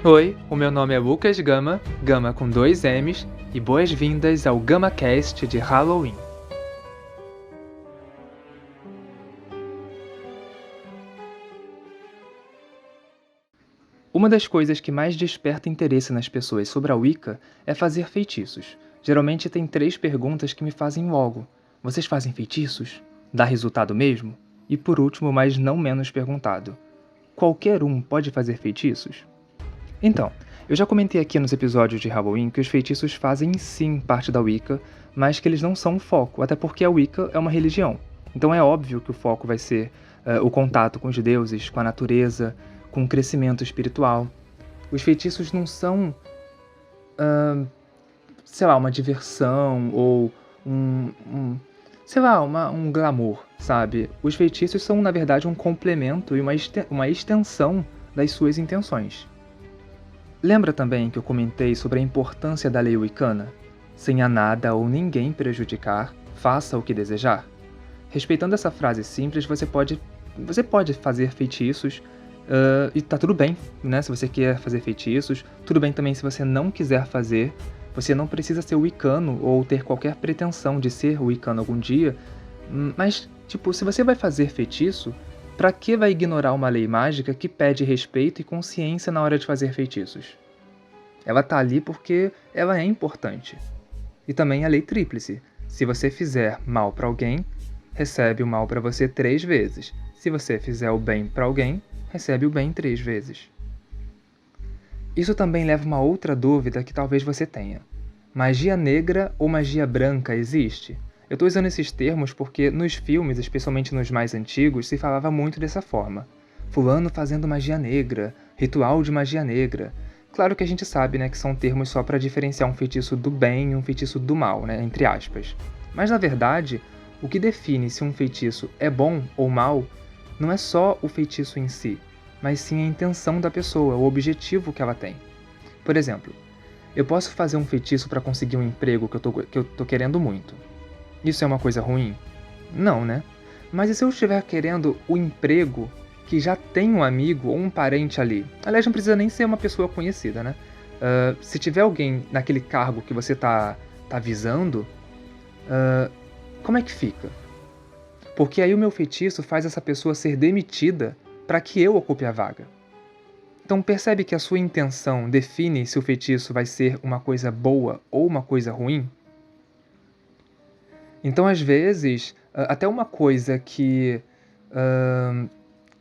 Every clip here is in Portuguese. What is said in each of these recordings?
Oi, o meu nome é Lucas Gama, Gama com 2 M's, e boas-vindas ao GamaCast de Halloween. Uma das coisas que mais desperta interesse nas pessoas sobre a Wicca é fazer feitiços. Geralmente tem 3 perguntas que me fazem logo. Vocês fazem feitiços? Dá resultado mesmo? E por último, mas não menos perguntado, qualquer um pode fazer feitiços? Então, eu já comentei aqui nos episódios de Halloween que os feitiços fazem sim parte da Wicca, mas que eles não são o foco, até porque a Wicca é uma religião. Então é óbvio que o foco vai ser o contato com os deuses, com a natureza, com o crescimento espiritual. Os feitiços não são, uma diversão ou um glamour, sabe? Os feitiços são, na verdade, um complemento e uma extensão das suas intenções. Lembra também que eu comentei sobre a importância da lei Wiccana? Sem a nada ou ninguém prejudicar, faça o que desejar? Respeitando essa frase simples, você pode fazer feitiços e tá tudo bem, né? Se você quer fazer feitiços, tudo bem também se você não quiser fazer. Você não precisa ser wiccano ou ter qualquer pretensão de ser wiccano algum dia, mas, se você vai fazer feitiço, pra que vai ignorar uma lei mágica que pede respeito e consciência na hora de fazer feitiços? Ela tá ali porque ela é importante. E também a lei tríplice. Se você fizer mal pra alguém, recebe o mal pra você 3 vezes. Se você fizer o bem pra alguém, recebe o bem 3 vezes. Isso também leva a uma outra dúvida que talvez você tenha. Magia negra ou magia branca existe? Eu estou usando esses termos porque nos filmes, especialmente nos mais antigos, se falava muito dessa forma. Fulano fazendo magia negra, ritual de magia negra. Claro que a gente sabe, né, que são termos só para diferenciar um feitiço do bem e um feitiço do mal, né, entre aspas. Mas na verdade, o que define se um feitiço é bom ou mal não é só o feitiço em si, mas sim a intenção da pessoa, o objetivo que ela tem. Por exemplo, eu posso fazer um feitiço para conseguir um emprego que eu tô querendo muito. Isso é uma coisa ruim? Não, né? Mas e se eu estiver querendo o emprego que já tem um amigo ou um parente ali? Aliás, não precisa nem ser uma pessoa conhecida, né? Se tiver alguém naquele cargo que você tá visando, como é que fica? Porque aí o meu feitiço faz essa pessoa ser demitida para que eu ocupe a vaga. Então percebe que a sua intenção define se o feitiço vai ser uma coisa boa ou uma coisa ruim? Então, às vezes, até uma coisa que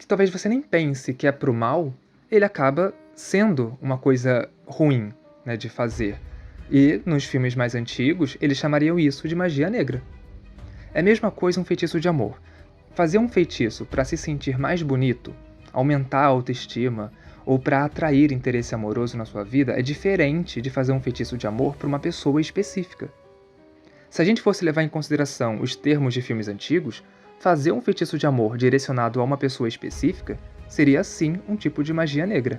talvez você nem pense que é pro mal, ele acaba sendo uma coisa ruim, né, de fazer. E nos filmes mais antigos, eles chamariam isso de magia negra. É a mesma coisa um feitiço de amor. Fazer um feitiço para se sentir mais bonito, aumentar a autoestima ou para atrair interesse amoroso na sua vida é diferente de fazer um feitiço de amor para uma pessoa específica. Se a gente fosse levar em consideração os termos de filmes antigos, fazer um feitiço de amor direcionado a uma pessoa específica seria sim um tipo de magia negra.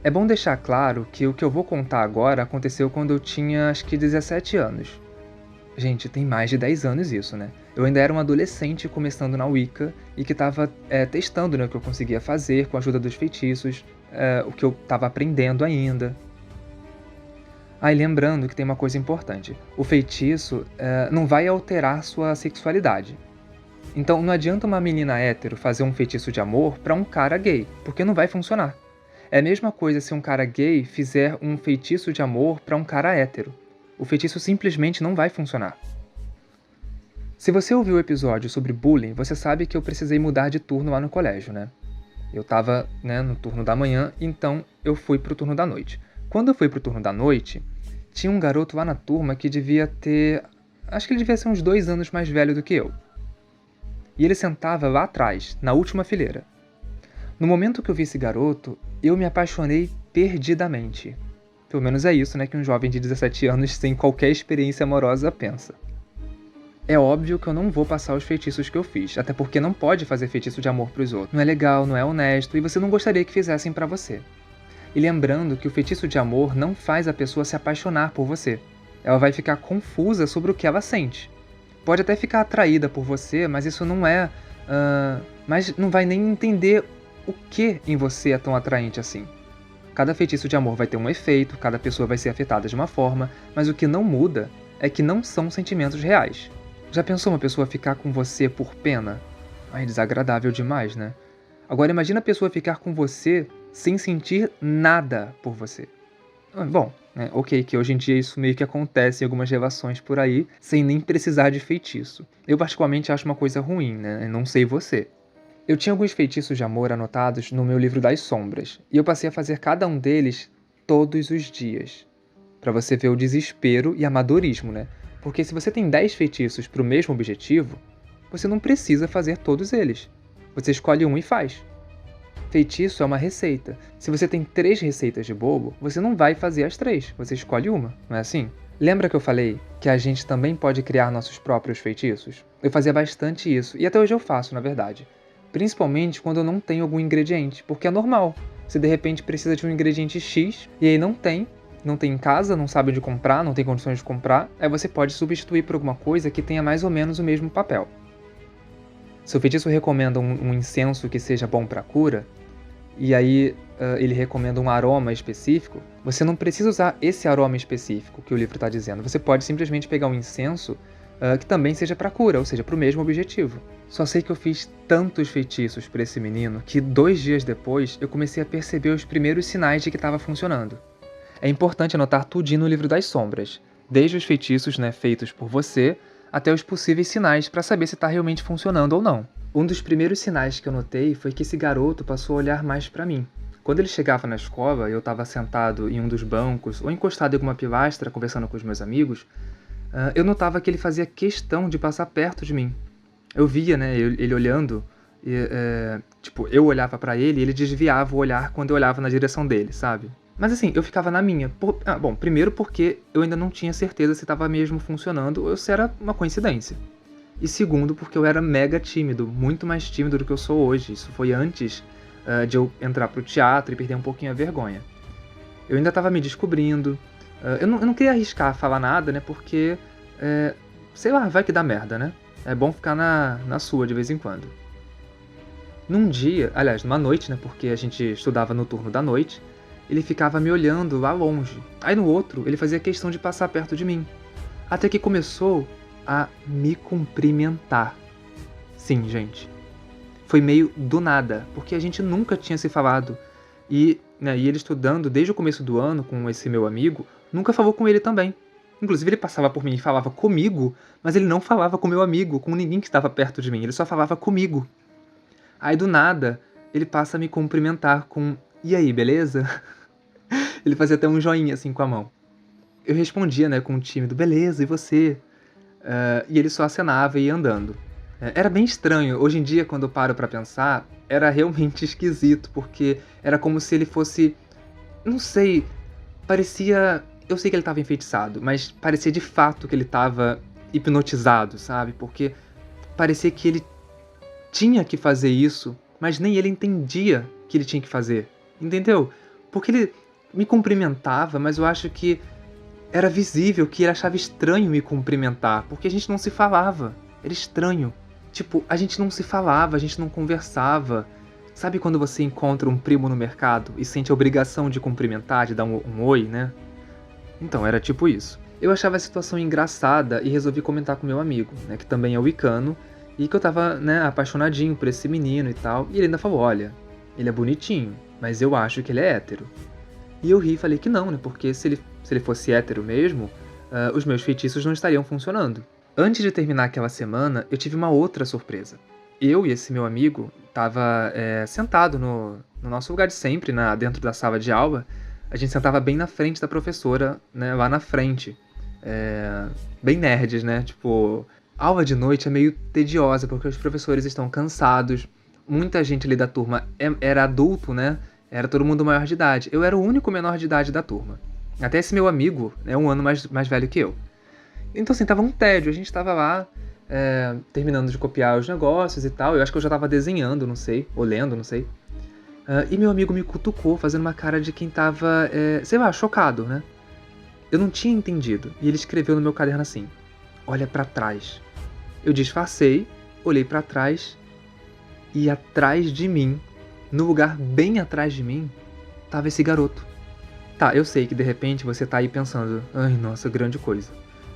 É bom deixar claro que o que eu vou contar agora aconteceu quando eu tinha acho que 17 anos. Gente, tem mais de 10 anos isso, né? Eu ainda era um adolescente começando na Wicca e que estava testando, né, o que eu conseguia fazer com a ajuda dos feitiços, o que eu estava aprendendo ainda. E lembrando que tem uma coisa importante, o feitiço não vai alterar sua sexualidade. Então não adianta uma menina hétero fazer um feitiço de amor para um cara gay, porque não vai funcionar. É a mesma coisa se um cara gay fizer um feitiço de amor para um cara hétero. O feitiço simplesmente não vai funcionar. Se você ouviu o episódio sobre bullying, você sabe que eu precisei mudar de turno lá no colégio, né? Eu estava, no turno da manhã, então eu fui pro turno da noite. Quando eu fui pro turno da noite, tinha um garoto lá na turma que devia ter... Acho que ele devia ser uns 2 anos mais velho do que eu. E ele sentava lá atrás, na última fileira. No momento que eu vi esse garoto, eu me apaixonei perdidamente. Pelo menos é isso, né, que um jovem de 17 anos sem qualquer experiência amorosa pensa. É óbvio que eu não vou passar os feitiços que eu fiz, até porque não pode fazer feitiço de amor pros outros. Não é legal, não é honesto, e você não gostaria que fizessem pra você. E lembrando que o feitiço de amor não faz a pessoa se apaixonar por você. Ela vai ficar confusa sobre o que ela sente. Pode até ficar atraída por você, mas isso não mas não vai nem entender o que em você é tão atraente assim. Cada feitiço de amor vai ter um efeito, cada pessoa vai ser afetada de uma forma, mas o que não muda é que não são sentimentos reais. Já pensou uma pessoa ficar com você por pena? Ai, desagradável demais, né? Agora imagina a pessoa ficar com você sem sentir nada por você. Bom, né, ok, que hoje em dia isso meio que acontece em algumas relações por aí, sem nem precisar de feitiço. Eu particularmente acho uma coisa ruim, né? Não sei você. Eu tinha alguns feitiços de amor anotados no meu livro das sombras, e eu passei a fazer cada um deles todos os dias. Pra você ver o desespero e amadorismo, né? Porque se você tem 10 feitiços pro mesmo objetivo, você não precisa fazer todos eles. Você escolhe um e faz. Feitiço é uma receita. Se você tem 3 receitas de bolo, você não vai fazer as 3, você escolhe uma, não é assim? Lembra que eu falei que a gente também pode criar nossos próprios feitiços? Eu fazia bastante isso, e até hoje eu faço, na verdade. Principalmente quando eu não tenho algum ingrediente, porque é normal. Você de repente precisa de um ingrediente X, e aí não tem em casa, não sabe onde comprar, não tem condições de comprar, aí você pode substituir por alguma coisa que tenha mais ou menos o mesmo papel. Se o feitiço recomenda um incenso que seja bom para cura, e aí ele recomenda um aroma específico, você não precisa usar esse aroma específico que o livro está dizendo. Você pode simplesmente pegar um incenso que também seja para cura, ou seja, para o mesmo objetivo. Só sei que eu fiz tantos feitiços para esse menino que 2 dias depois eu comecei a perceber os primeiros sinais de que estava funcionando. É importante anotar tudinho no livro das sombras, desde os feitiços, né, feitos por você, até os possíveis sinais para saber se está realmente funcionando ou não. Um dos primeiros sinais que eu notei foi que esse garoto passou a olhar mais para mim. Quando ele chegava na escola e eu estava sentado em um dos bancos ou encostado em alguma pilastra conversando com os meus amigos, eu notava que ele fazia questão de passar perto de mim. Eu via, né, ele olhando, e, eu olhava para ele e ele desviava o olhar quando eu olhava na direção dele, sabe? Mas assim, eu ficava na minha. Bom, primeiro porque eu ainda não tinha certeza se estava mesmo funcionando ou se era uma coincidência. E segundo, porque eu era mega tímido, muito mais tímido do que eu sou hoje. Isso foi antes de eu entrar pro teatro e perder um pouquinho a vergonha. Eu ainda estava me descobrindo. Eu não queria arriscar falar nada, né? Porque, sei lá, vai que dá merda, né? É bom ficar na sua de vez em quando. Num dia, aliás, numa noite, né? Porque a gente estudava no turno da noite, ele ficava me olhando lá longe. Aí no outro, ele fazia questão de passar perto de mim. Até que começou a me cumprimentar. Sim, gente. Foi meio do nada, porque a gente nunca tinha se falado. E ele estudando desde o começo do ano com esse meu amigo, nunca falou com ele também. Inclusive ele passava por mim e falava comigo, mas ele não falava com meu amigo, com ninguém que estava perto de mim, ele só falava comigo. Aí do nada, ele passa a me cumprimentar com "E aí, beleza?" Ele fazia até um joinha assim com a mão. Eu respondia, né, com um tímido "Beleza, e você?" E ele só acenava e ia andando. Era bem estranho. Hoje em dia, quando eu paro pra pensar, era realmente esquisito, porque era como se ele fosse... Não sei, parecia... Eu sei que ele tava enfeitiçado, mas parecia de fato que ele tava hipnotizado, sabe? Porque parecia que ele tinha que fazer isso, mas nem ele entendia que ele tinha que fazer. Entendeu? Porque ele me cumprimentava, mas eu acho que era visível que ele achava estranho me cumprimentar, porque a gente não se falava. Era estranho. Tipo, a gente não se falava, a gente não conversava. Sabe quando você encontra um primo no mercado e sente a obrigação de cumprimentar, de dar um oi, né? Então, era tipo isso. Eu achava a situação engraçada e resolvi comentar com meu amigo, né, que também é wicano, e que eu tava, né, apaixonadinho por esse menino e tal. E ele ainda falou, olha, ele é bonitinho, mas eu acho que ele é hétero. E eu ri e falei que não, né, porque se ele fosse hétero mesmo, os meus feitiços não estariam funcionando. Antes de terminar aquela semana, eu tive uma outra surpresa. Eu e esse meu amigo tava sentado no nosso lugar de sempre, dentro da sala de aula. A gente sentava bem na frente da professora, né, lá na frente. Bem nerds, né? Tipo, aula de noite é meio tediosa, porque os professores estão cansados. Muita gente ali da turma era adulto, né? Era todo mundo maior de idade. Eu era o único menor de idade da turma. Até esse meu amigo é um ano mais velho que eu. Então, assim, tava um tédio. A gente tava lá, terminando de copiar os negócios e tal. Eu acho que eu já tava desenhando, não sei. Ou lendo, não sei. E meu amigo me cutucou, fazendo uma cara de quem tava, sei lá, chocado, né? Eu não tinha entendido. E ele escreveu no meu caderno assim, olha pra trás. Eu disfarcei, olhei pra trás. E atrás de mim, no lugar bem atrás de mim, tava esse garoto. Tá, eu sei que de repente você tá aí pensando, ai nossa, grande coisa.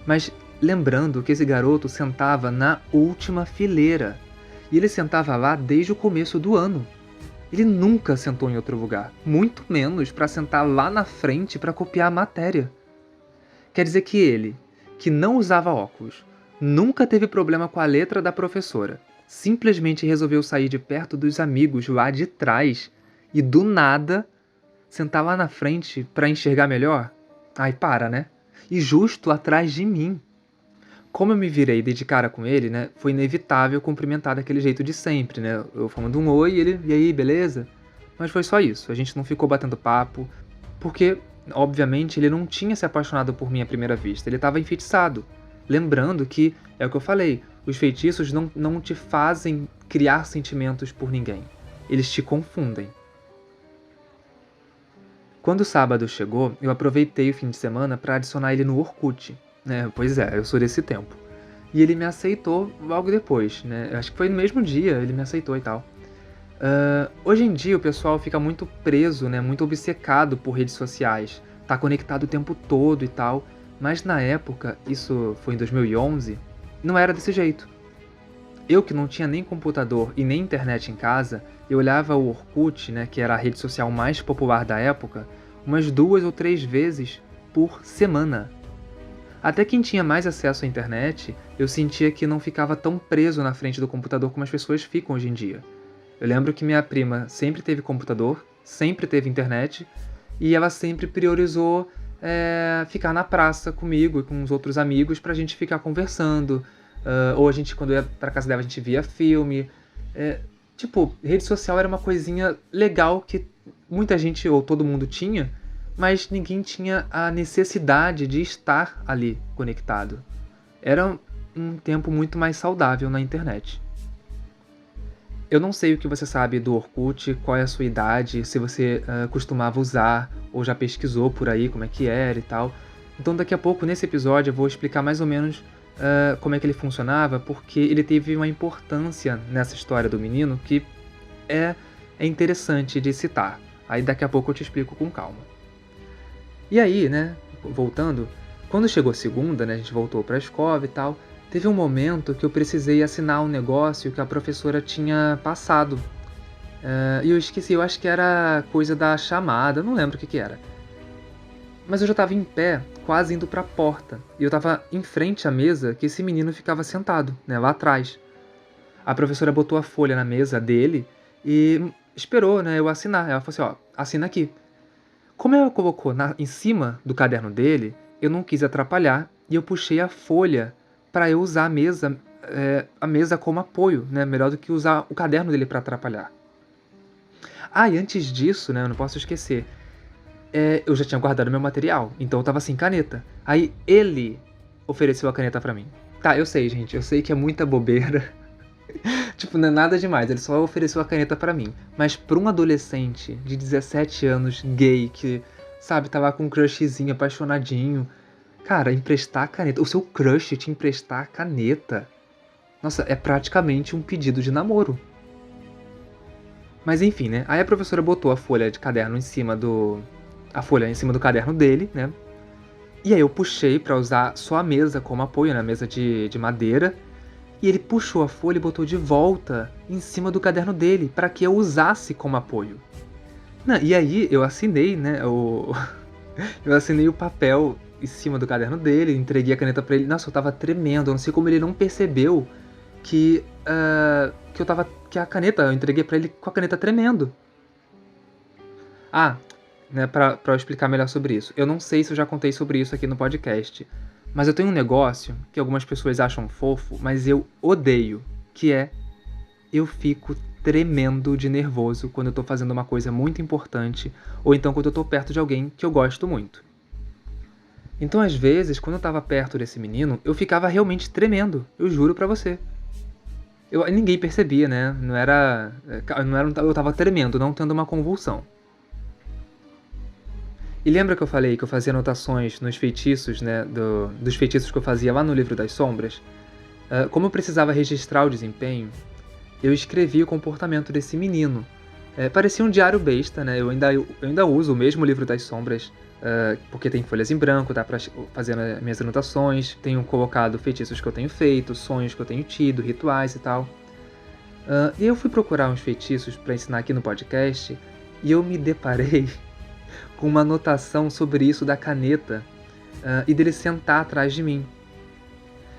Mas lembrando que esse garoto sentava na última fileira. E ele sentava lá desde o começo do ano. Ele nunca sentou em outro lugar, muito menos para sentar lá na frente para copiar a matéria. Quer dizer que ele, que não usava óculos, nunca teve problema com a letra da professora, simplesmente resolveu sair de perto dos amigos lá de trás e do nada sentar lá na frente para enxergar melhor? Ai, para, né? E justo atrás de mim. Como eu me virei de cara com ele, né, foi inevitável cumprimentar daquele jeito de sempre, né? Eu falando um oi, ele, e aí, beleza? Mas foi só isso, a gente não ficou batendo papo, porque, obviamente, ele não tinha se apaixonado por mim à primeira vista, ele estava enfeitiçado. Lembrando que, é o que eu falei, os feitiços não te fazem criar sentimentos por ninguém, eles te confundem. Quando o sábado chegou, eu aproveitei o fim de semana para adicionar ele no Orkut. Pois é, eu sou desse tempo. E ele me aceitou logo depois, né? Acho que foi no mesmo dia, ele me aceitou e tal. Hoje em dia o pessoal fica muito preso, né? Muito obcecado por redes sociais. Tá conectado o tempo todo e tal. Mas na época, isso foi em 2011, não era desse jeito. Eu que não tinha nem computador e nem internet em casa, eu olhava o Orkut, né, que era a rede social mais popular da época, umas 2 ou 3 vezes por semana. Até quem tinha mais acesso à internet, eu sentia que não ficava tão preso na frente do computador como as pessoas ficam hoje em dia. Eu lembro que minha prima sempre teve computador, sempre teve internet, e ela sempre priorizou ficar na praça comigo e com os outros amigos pra gente ficar conversando. Ou a gente, quando ia pra casa dela, a gente via filme. Rede social era uma coisinha legal que muita gente ou todo mundo tinha, mas ninguém tinha a necessidade de estar ali conectado. Era um tempo muito mais saudável na internet. Eu não sei o que você sabe do Orkut, qual é a sua idade, se você costumava usar ou já pesquisou por aí como é que era e tal. Então daqui a pouco, nesse episódio, eu vou explicar mais ou menos como é que ele funcionava, porque ele teve uma importância nessa história do menino que é interessante de citar. Aí daqui a pouco eu te explico com calma. E aí, né, voltando, quando chegou segunda, né, a gente voltou pra escola e tal, teve um momento que eu precisei assinar um negócio que a professora tinha passado. E eu esqueci, eu acho que era coisa da chamada, não lembro o que era. Mas eu já estava em pé, quase indo para a porta, e eu estava em frente à mesa que esse menino ficava sentado, né, lá atrás. A professora botou a folha na mesa dele e esperou, né, eu assinar. Ela falou assim, assina aqui. Como ela colocou em cima do caderno dele, eu não quis atrapalhar e eu puxei a folha para eu usar a mesa como apoio, né, melhor do que usar o caderno dele para atrapalhar. E antes disso, né, eu não posso esquecer, eu já tinha guardado meu material, então eu tava sem caneta. Aí ele ofereceu a caneta pra mim. Tá, eu sei, gente, eu sei que é muita bobeira. Não é nada demais, ele só ofereceu a caneta pra mim. Mas pra um adolescente de 17 anos, gay, que, sabe, tava com um crushzinho, apaixonadinho. Cara, emprestar a caneta, o seu crush te emprestar a caneta. Nossa, é praticamente um pedido de namoro. Mas enfim, né, aí a professora botou a folha de caderno em cima do caderno dele, né? E aí eu puxei pra usar só a mesa como apoio, né? A mesa de madeira. E ele puxou a folha e botou de volta em cima do caderno dele, pra que eu usasse como apoio. E aí eu assinei, né? Eu assinei o papel em cima do caderno dele, entreguei a caneta pra ele. Nossa, eu tava tremendo, eu não sei como ele não percebeu que a caneta, eu entreguei pra ele com a caneta tremendo. Né, pra eu explicar melhor sobre isso. Eu não sei se eu já contei sobre isso aqui no podcast, mas eu tenho um negócio que algumas pessoas acham fofo, mas eu odeio, que eu fico tremendo de nervoso quando eu tô fazendo uma coisa muito importante, ou então quando eu tô perto de alguém que eu gosto muito. Então, às vezes, quando eu tava perto desse menino, eu ficava realmente tremendo, eu juro pra você. Ninguém percebia, né? Eu tava tremendo, não tendo uma convulsão. E lembra que eu falei que eu fazia anotações nos feitiços, né, dos feitiços que eu fazia lá no Livro das Sombras? Como eu precisava registrar o desempenho, eu escrevi o comportamento desse menino, Parecia um diário besta, né? Eu ainda uso o mesmo livro das sombras, porque tem folhas em branco, dá pra fazer minhas anotações, tenho colocado feitiços que eu tenho feito, sonhos que eu tenho tido, rituais e tal. E eu fui procurar uns feitiços pra ensinar aqui no podcast, e eu me deparei com uma anotação sobre isso da caneta, e dele sentar atrás de mim.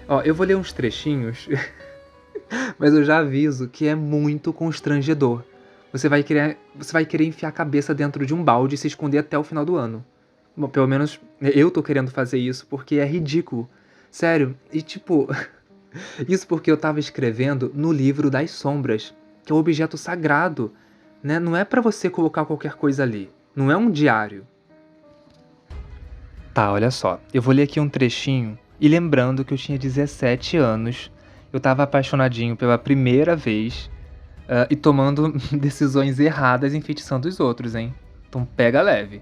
Ó, eu vou ler uns trechinhos, mas eu já aviso que é muito constrangedor. Você vai querer enfiar a cabeça dentro de um balde e se esconder até o final do ano. Bom, pelo menos eu tô querendo fazer isso porque é ridículo. Sério, e tipo, isso porque eu tava escrevendo no livro das sombras, que é o objeto sagrado, né? Não é pra você colocar qualquer coisa ali. Não é um diário. Tá, olha só. Eu vou ler aqui um trechinho. E lembrando que eu tinha 17 anos, eu tava apaixonadinho pela primeira vez, e tomando decisões erradas enfeitiçando os outros, hein? Então pega leve.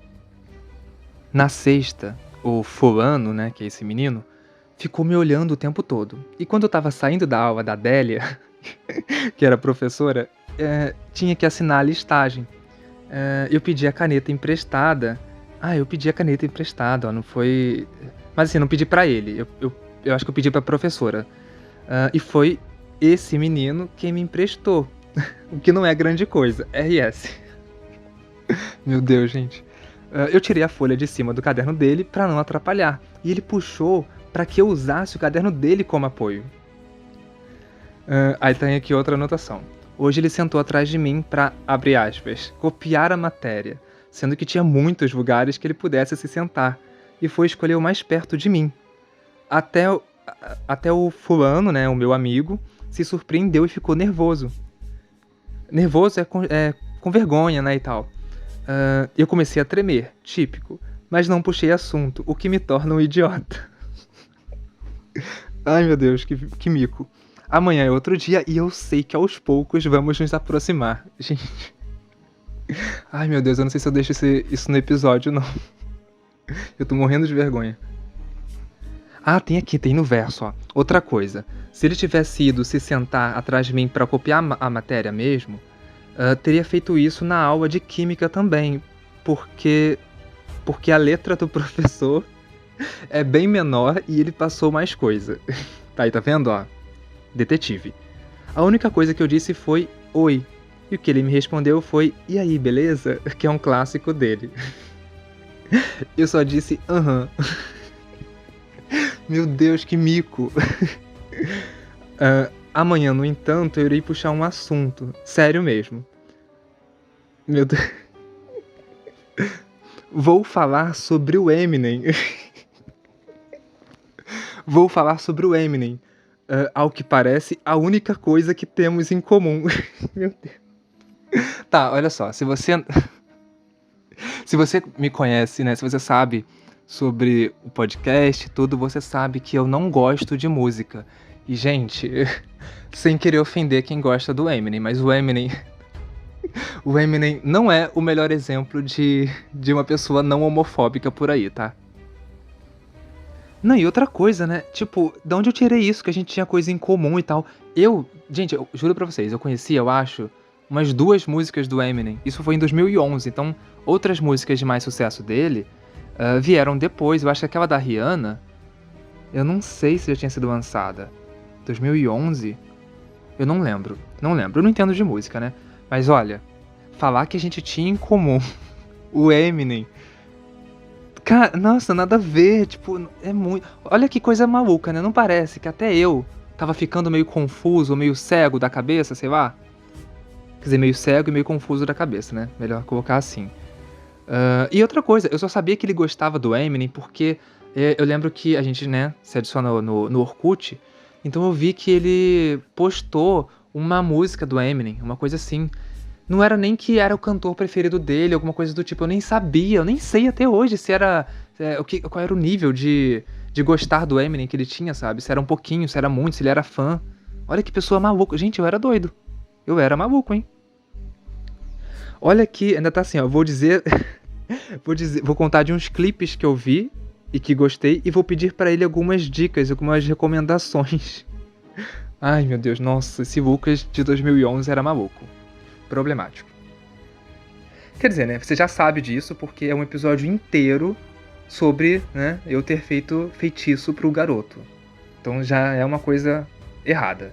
Na sexta, o fulano, né, que é esse menino, ficou me olhando o tempo todo. E quando eu tava saindo da aula da Adélia, que era professora, tinha que assinar a listagem. Eu pedi a caneta emprestada. Eu pedi a caneta emprestada, ó, não foi... Mas assim, não pedi pra ele, eu acho que eu pedi pra professora. E foi esse menino quem me emprestou, o que não é grande coisa, RS. Meu Deus, gente. Eu tirei a folha de cima do caderno dele pra não atrapalhar, e ele puxou pra que eu usasse o caderno dele como apoio. Aí tem aqui outra anotação. Hoje ele sentou atrás de mim pra, abre aspas, copiar a matéria, sendo que tinha muitos lugares que ele pudesse se sentar, e foi escolher o mais perto de mim. Até o fulano, né, o meu amigo, se surpreendeu e ficou nervoso. Nervoso com vergonha, né, e tal. Eu comecei a tremer, típico, mas não puxei assunto, o que me torna um idiota. Ai, meu Deus, que mico. Amanhã é outro dia e eu sei que aos poucos vamos nos aproximar. Gente. Ai, meu Deus, eu não sei se eu deixo isso no episódio, não. Eu tô morrendo de vergonha. Tem no verso, ó. Outra coisa. Se ele tivesse ido se sentar atrás de mim pra copiar a matéria mesmo, teria feito isso na aula de química também. Porque a letra do professor é bem menor e ele passou mais coisa. Tá aí, tá vendo, ó? Detetive. A única coisa que eu disse foi oi. E o que ele me respondeu foi e aí, beleza? Que é um clássico dele. Eu só disse aham. Meu Deus, que mico. Amanhã, no entanto, eu irei puxar um assunto. Sério mesmo. Meu Deus. Vou falar sobre o Eminem. Vou falar sobre o Eminem. Ao que parece, a única coisa que temos em comum. Meu Deus. Tá, olha só. Se você me conhece, né? Se você sabe sobre o podcast e tudo, você sabe que eu não gosto de música. E, gente, sem querer ofender quem gosta do Eminem, mas o Eminem não é o melhor exemplo de uma pessoa não homofóbica por aí, tá? Não, e outra coisa, né? Tipo, de onde eu tirei isso? Que a gente tinha coisa em comum e tal. Gente, eu juro pra vocês, eu conheci, eu acho, umas 2 músicas do Eminem. Isso foi em 2011, então outras músicas de mais sucesso dele vieram depois. Eu acho que aquela da Rihanna, eu não sei se já tinha sido lançada. 2011? Eu não lembro. Eu não entendo de música, né? Mas olha, falar que a gente tinha em comum o Eminem... Cara, nossa, nada a ver, tipo, é muito... Olha que coisa maluca, né? Não parece que até eu tava ficando meio confuso, meio cego da cabeça, sei lá? Quer dizer, meio cego e meio confuso da cabeça, né? Melhor colocar assim. E outra coisa, eu só sabia que ele gostava do Eminem porque eu lembro que a gente, né, se adicionou no Orkut, então eu vi que ele postou uma música do Eminem, uma coisa assim. Não era nem que era o cantor preferido dele, alguma coisa do tipo, eu nem sabia, eu nem sei até hoje se era... qual era o nível de gostar do Eminem que ele tinha, sabe? Se era um pouquinho, se era muito, se ele era fã. Olha que pessoa maluca. Gente, eu era doido. Eu era maluco, hein? Olha aqui, ainda tá assim, ó, vou contar de uns clipes que eu vi e que gostei e vou pedir pra ele algumas dicas, algumas recomendações. Ai, meu Deus, nossa, esse Lucas de 2011 era maluco. Problemático. Quer dizer, né, você já sabe disso porque é um episódio inteiro sobre, né, eu ter feito feitiço pro garoto. Então já é uma coisa errada.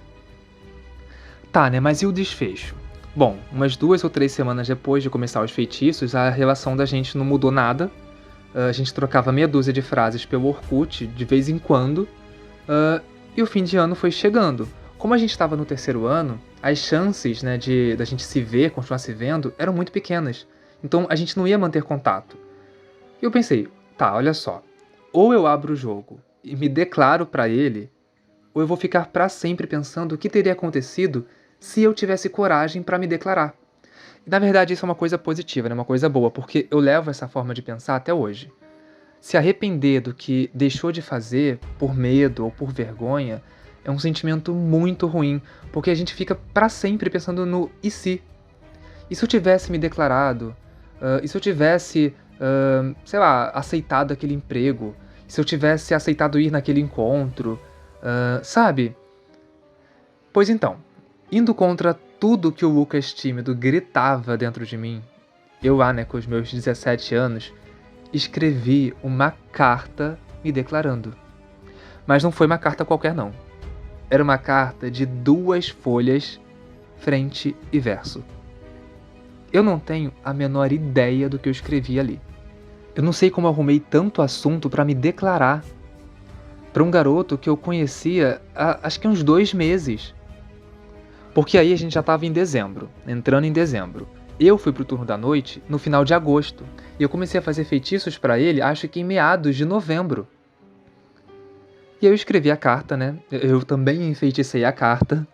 Tá, né, mas e o desfecho? Bom, umas 2 ou 3 semanas depois de começar os feitiços, a relação da gente não mudou nada. A gente trocava meia dúzia de frases pelo Orkut de vez em quando. E o fim de ano foi chegando. Como a gente estava no terceiro ano, as chances, né, da gente se ver, continuar se vendo, eram muito pequenas. Então a gente não ia manter contato. E eu pensei, tá, olha só. Ou eu abro o jogo e me declaro pra ele, ou eu vou ficar pra sempre pensando o que teria acontecido se eu tivesse coragem pra me declarar. E na verdade isso é uma coisa positiva, né, uma coisa boa, porque eu levo essa forma de pensar até hoje. Se arrepender do que deixou de fazer por medo ou por vergonha é um sentimento muito ruim, porque a gente fica pra sempre pensando no e se? E se eu tivesse me declarado? E se eu tivesse, sei lá, aceitado aquele emprego? Se eu tivesse aceitado ir naquele encontro? Sabe? Pois então, indo contra tudo que o Lucas tímido gritava dentro de mim, eu lá, né, com os meus 17 anos, escrevi uma carta me declarando. Mas não foi uma carta qualquer, não. Era uma carta de 2 folhas, frente e verso. Eu não tenho a menor ideia do que eu escrevi ali. Eu não sei como eu arrumei tanto assunto pra me declarar pra um garoto que eu conhecia há acho que uns 2 meses. Porque aí a gente já tava em dezembro, entrando em dezembro. Eu fui pro turno da noite no final de agosto. E eu comecei a fazer feitiços pra ele, acho que em meados de novembro. E eu escrevi a carta, né? Eu também enfeiticei a carta.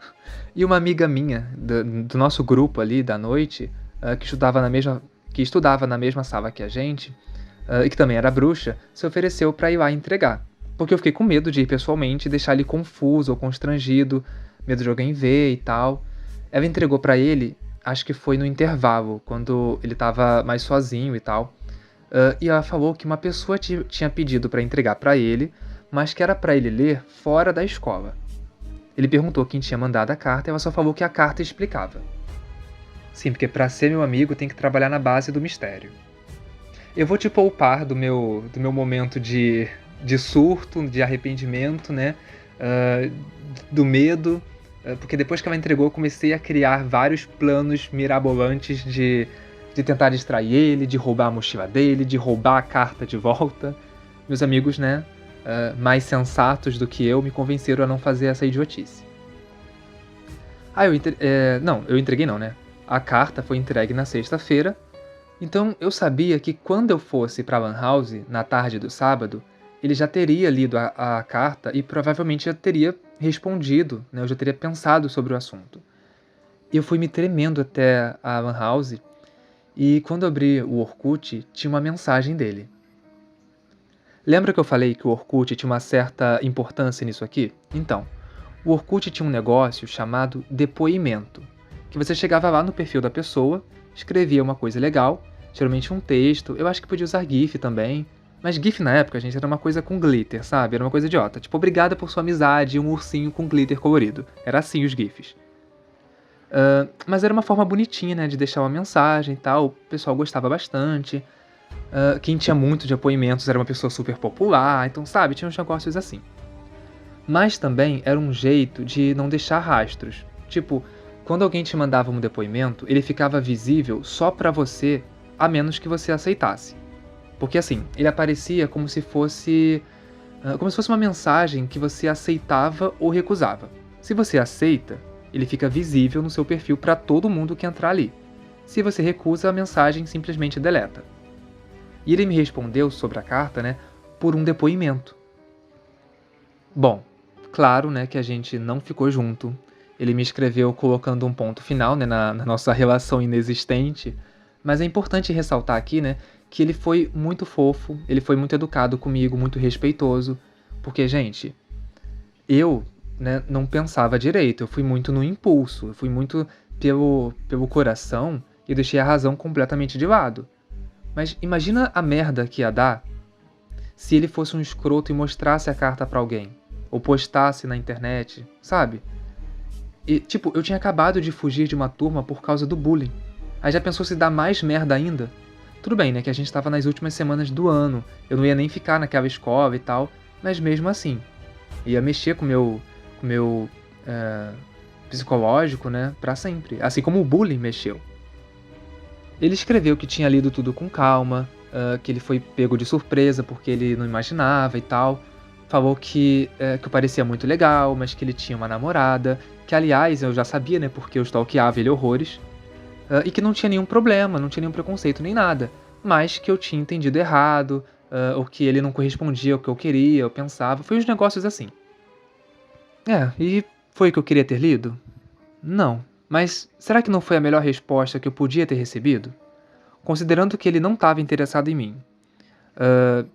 E uma amiga minha, do nosso grupo ali da noite, que estudava na mesma sala que a gente, e que também era bruxa, se ofereceu pra ir lá entregar. Porque eu fiquei com medo de ir pessoalmente e deixar ele confuso ou constrangido, medo de alguém ver e tal. Ela entregou pra ele, acho que foi no intervalo, quando ele tava mais sozinho e tal. E ela falou que uma pessoa tinha pedido pra entregar pra ele, mas que era pra ele ler fora da escola. Ele perguntou quem tinha mandado a carta e ela só falou que a carta explicava. Sim, porque pra ser meu amigo tem que trabalhar na base do mistério. Eu vou te poupar do meu momento de surto, de arrependimento, né? Do medo, porque depois que ela entregou eu comecei a criar vários planos mirabolantes de tentar distrair ele, de roubar a mochila dele, de roubar a carta de volta. Meus amigos, né, mais sensatos do que eu, me convenceram a não fazer essa idiotice. Eu entreguei não, né? A carta foi entregue na sexta-feira, então eu sabia que quando eu fosse pra Lan House, na tarde do sábado, ele já teria lido a carta e provavelmente já teria respondido, né? Eu já teria pensado sobre o assunto. Eu fui me tremendo até a Lan House e quando eu abri o Orkut, tinha uma mensagem dele. Lembra que eu falei que o Orkut tinha uma certa importância nisso aqui? Então, o Orkut tinha um negócio chamado depoimento, que você chegava lá no perfil da pessoa, escrevia uma coisa legal, geralmente um texto, eu acho que podia usar GIF também, mas GIF na época, gente, era uma coisa com glitter, sabe? Era uma coisa idiota, tipo, obrigada por sua amizade e um ursinho com glitter colorido. Era assim os GIFs. Mas era uma forma bonitinha, né, de deixar uma mensagem e tal, o pessoal gostava bastante. Quem tinha muito de apoimentos era uma pessoa super popular, então, sabe, tinha uns negócios assim. Mas também era um jeito de não deixar rastros. Tipo, quando alguém te mandava um depoimento, ele ficava visível só pra você, a menos que você aceitasse. Porque assim, ele aparecia como se fosse uma mensagem que você aceitava ou recusava. Se você aceita, ele fica visível no seu perfil pra todo mundo que entrar ali. Se você recusa, a mensagem simplesmente deleta. E ele me respondeu sobre a carta, né, por um depoimento. Bom, claro, né, que a gente não ficou junto. Ele me escreveu colocando um ponto final, né, na nossa relação inexistente. Mas é importante ressaltar aqui, né, que ele foi muito fofo, ele foi muito educado comigo, muito respeitoso. Porque, gente, eu, né, não pensava direito, eu fui muito no impulso, eu fui muito pelo coração e deixei a razão completamente de lado. Mas imagina a merda que ia dar se ele fosse um escroto e mostrasse a carta pra alguém. Ou postasse na internet, sabe? E, tipo, eu tinha acabado de fugir de uma turma por causa do bullying. Aí já pensou se dá mais merda ainda? Tudo bem, né, que a gente tava nas últimas semanas do ano, eu não ia nem ficar naquela escova e tal, mas mesmo assim, ia mexer com o meu psicológico, né, pra sempre, assim como o bullying mexeu. Ele escreveu que tinha lido tudo com calma, que ele foi pego de surpresa porque ele não imaginava e tal. Falou que eu parecia muito legal, mas que ele tinha uma namorada, que aliás eu já sabia, né, porque eu stalkeava ele horrores, e que não tinha nenhum problema, não tinha nenhum preconceito nem nada, mas que eu tinha entendido errado, ou que ele não correspondia ao que eu queria, eu pensava, foi uns negócios assim. E foi o que eu queria ter lido? Não. Mas será que não foi a melhor resposta que eu podia ter recebido? Considerando que ele não estava interessado em mim,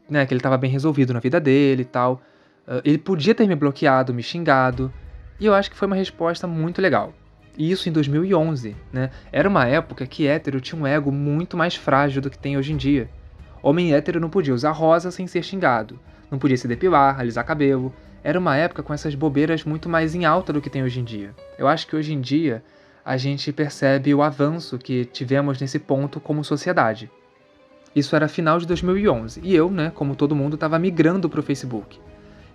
né, que ele estava bem resolvido na vida dele e tal, ele podia ter me bloqueado, me xingado, e eu acho que foi uma resposta muito legal. E isso em 2011, né? Era uma época que hétero tinha um ego muito mais frágil do que tem hoje em dia. Homem hétero não podia usar rosa sem ser xingado, não podia se depilar, alisar cabelo. Era uma época com essas bobeiras muito mais em alta do que tem hoje em dia. Eu acho que hoje em dia a gente percebe o avanço que tivemos nesse ponto como sociedade. Isso era final de 2011 e eu, né, como todo mundo, estava migrando para o Facebook.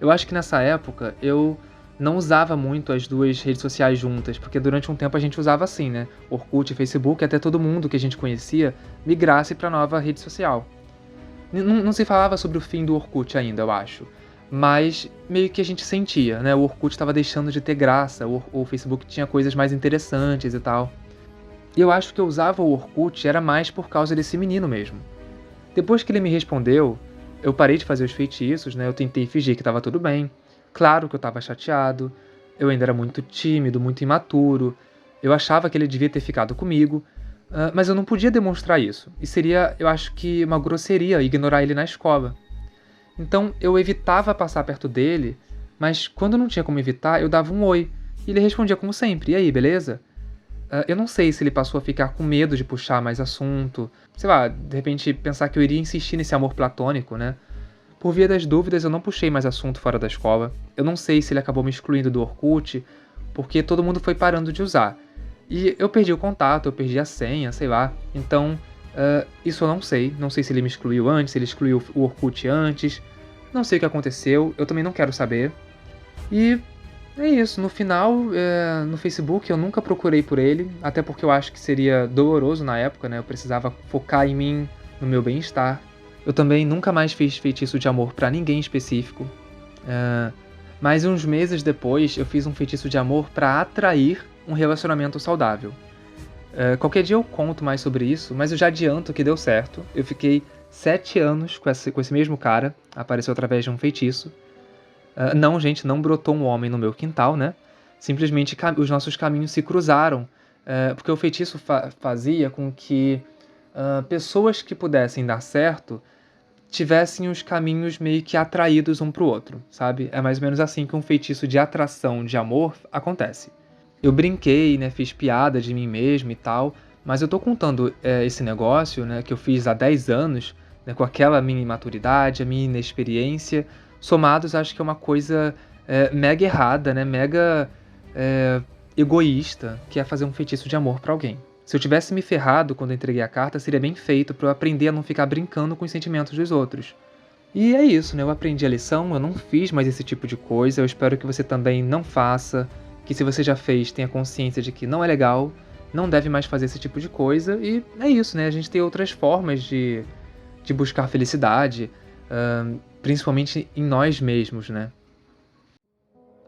Eu acho que nessa época eu não usava muito as duas redes sociais juntas, porque durante um tempo a gente usava assim, né? Orkut e Facebook, até todo mundo que a gente conhecia migrasse para a nova rede social. Não se falava sobre o fim do Orkut ainda, eu acho. Mas meio que a gente sentia, né? O Orkut estava deixando de ter graça, o Facebook tinha coisas mais interessantes e tal. E eu acho que eu usava o Orkut era mais por causa desse menino mesmo. Depois que ele me respondeu, eu parei de fazer os feitiços, né? Eu tentei fingir que estava tudo bem. Claro que eu estava chateado, eu ainda era muito tímido, muito imaturo. Eu achava que ele devia ter ficado comigo, mas eu não podia demonstrar isso. E seria, eu acho que uma grosseria ignorar ele na escola. Então eu evitava passar perto dele, mas quando não tinha como evitar, eu dava um oi. E ele respondia como sempre: "E aí, beleza?" Eu não sei se ele passou a ficar com medo de puxar mais assunto, sei lá, de repente pensar que eu iria insistir nesse amor platônico, né? Por via das dúvidas, eu não puxei mais assunto fora da escola. Eu não sei se ele acabou me excluindo do Orkut, porque todo mundo foi parando de usar. E eu perdi o contato, eu perdi a senha, sei lá. Então, isso eu não sei. Não sei se ele me excluiu antes, se ele excluiu o Orkut antes. Não sei o que aconteceu, eu também não quero saber. E é isso. No final, no Facebook, eu nunca procurei por ele, até porque eu acho que seria doloroso na época, né? Eu precisava focar em mim, no meu bem-estar. Eu também nunca mais fiz feitiço de amor pra ninguém específico. Mas uns meses depois, eu fiz um feitiço de amor pra atrair um relacionamento saudável. Qualquer dia eu conto mais sobre isso, mas eu já adianto que deu certo. Eu fiquei 7 anos com esse mesmo cara, apareceu através de um feitiço. Não, gente, não brotou um homem no meu quintal, né? Simplesmente os nossos caminhos se cruzaram, porque o feitiço fazia com que pessoas que pudessem dar certo tivessem os caminhos meio que atraídos um pro outro, sabe? É mais ou menos assim que um feitiço de atração de amor acontece. Eu brinquei, né, fiz piada de mim mesmo e tal, mas eu tô contando esse negócio, né, que eu fiz há 10 anos, né, com aquela minha imaturidade, a minha inexperiência, somados acho que é uma coisa mega errada, né, mega egoísta, que é fazer um feitiço de amor pra alguém. Se eu tivesse me ferrado quando eu entreguei a carta, seria bem feito pra eu aprender a não ficar brincando com os sentimentos dos outros. E é isso, né? Eu aprendi a lição, eu não fiz mais esse tipo de coisa, eu espero que você também não faça, que se você já fez, tenha consciência de que não é legal, não deve mais fazer esse tipo de coisa, e é isso, né? A gente tem outras formas de buscar felicidade, principalmente em nós mesmos, né?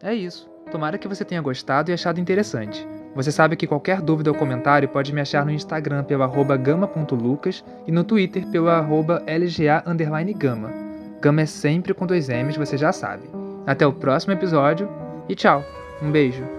É isso. Tomara que você tenha gostado e achado interessante. Você sabe que qualquer dúvida ou comentário pode me achar no Instagram pelo @gama.lucas e no Twitter pelo @lga_gama. Gama é sempre com 2 M's, você já sabe. Até o próximo episódio e tchau. Um beijo.